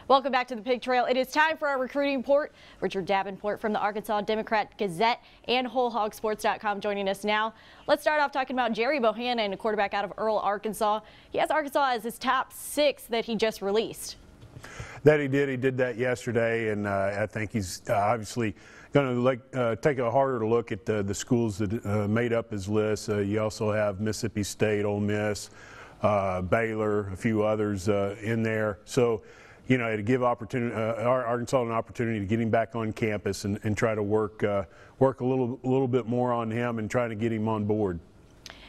Welcome back to the Pig Trail. It is time for our recruiting report. Richard Davenport from the Arkansas Democrat Gazette and WholeHogSports.com joining us now. Let's start off talking about Jerri Bohannon, a quarterback out of Earl, Arkansas. He has Arkansas as his top 6 that he just released. That he did. He did that yesterday, and I think he's obviously going to take a harder look at the schools that made up his list. You also have Mississippi State, Ole Miss, Baylor, a few others in there. So, you know, to give Arkansas an opportunity to get him back on campus and try to work a little bit more on him and try to get him on board.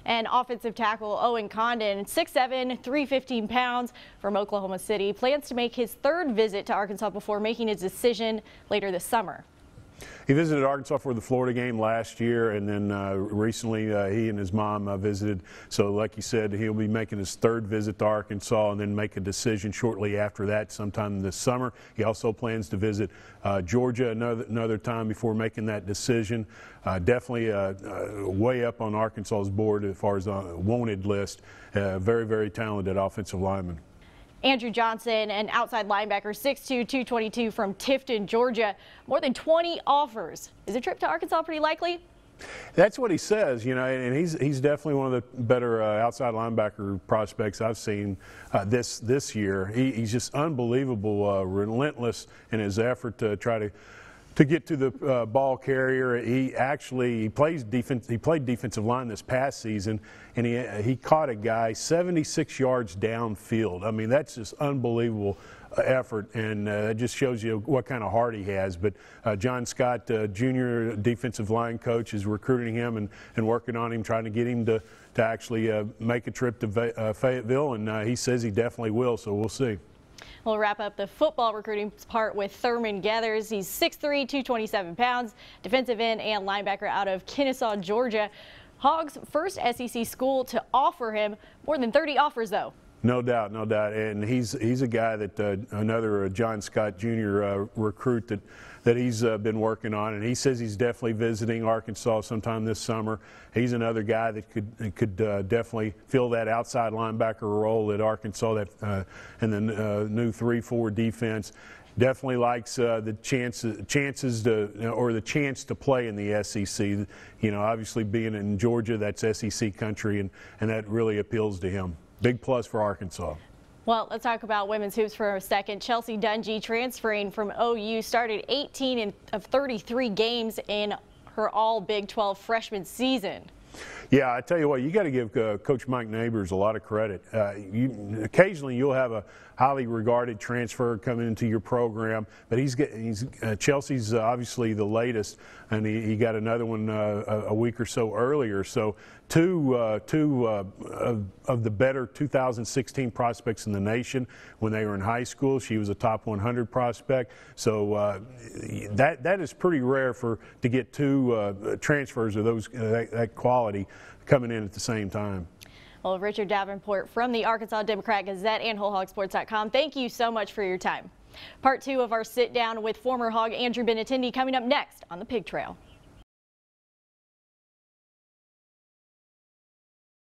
And offensive tackle Owen Condon, 6'7", 315 pounds, from Oklahoma City, plans to make his 3rd visit to Arkansas before making his decision later this summer. He visited Arkansas for the Florida game last year, and then recently he and his mom visited. So like you said, he'll be making his 3rd visit to Arkansas and then make a decision shortly after that sometime this summer. He also plans to visit Georgia another time before making that decision. Definitely way up on Arkansas's board as far as the wanted list. Very, very talented offensive lineman. Andrew Johnson, an outside linebacker, 6'2", 222 from Tifton, Georgia. More than 20 offers. Is a trip to Arkansas pretty likely? That's what he says, you know, and he's definitely one of the better outside linebacker prospects I've seen this year. He's just unbelievable, relentless in his effort to try to get to the ball carrier. He played defensive line this past season, and he caught a guy 76 yards downfield. I mean, that's just unbelievable effort, and it just shows you what kind of heart he has. But John Scott, junior defensive line coach, is recruiting him and working on him, trying to get him to actually make a trip to Fayetteville, and he says he definitely will, so we'll see. We'll wrap up the football recruiting part with Thurman Gathers. He's 6'3", 227 pounds, defensive end and linebacker out of Kennesaw, Georgia. Hogs' first SEC school to offer him. More than 30 offers, though. No doubt, no doubt. And he's a guy that another John Scott Jr. Recruit that he's been working on, and he says he's definitely visiting Arkansas sometime this summer. He's another guy that could definitely fill that outside linebacker role at Arkansas in the new 3-4 defense. Definitely likes the chances to play in the SEC. You know, obviously being in Georgia, that's SEC country, and that really appeals to him. Big plus for Arkansas. Well, let's talk about women's hoops for a second. Chelsea Dungy, transferring from OU, started 18 of 33 games in her all Big 12 freshman season. Yeah, I tell you what, you got to give Coach Mike Neighbors a lot of credit. Occasionally you'll have a highly regarded transfer coming into your program, but Chelsea's obviously the latest, and he got another one a week or so earlier. So two of the better 2016 prospects in the nation when they were in high school. She was a top 100 prospect. So that is pretty rare to get 2 transfers of that quality coming in at the same time. Well, Richard Davenport from the Arkansas Democrat Gazette and WholeHogSports.com, thank you so much for your time. Part 2 of our sit down with former Hog Andrew Benintendi coming up next on the Pig Trail.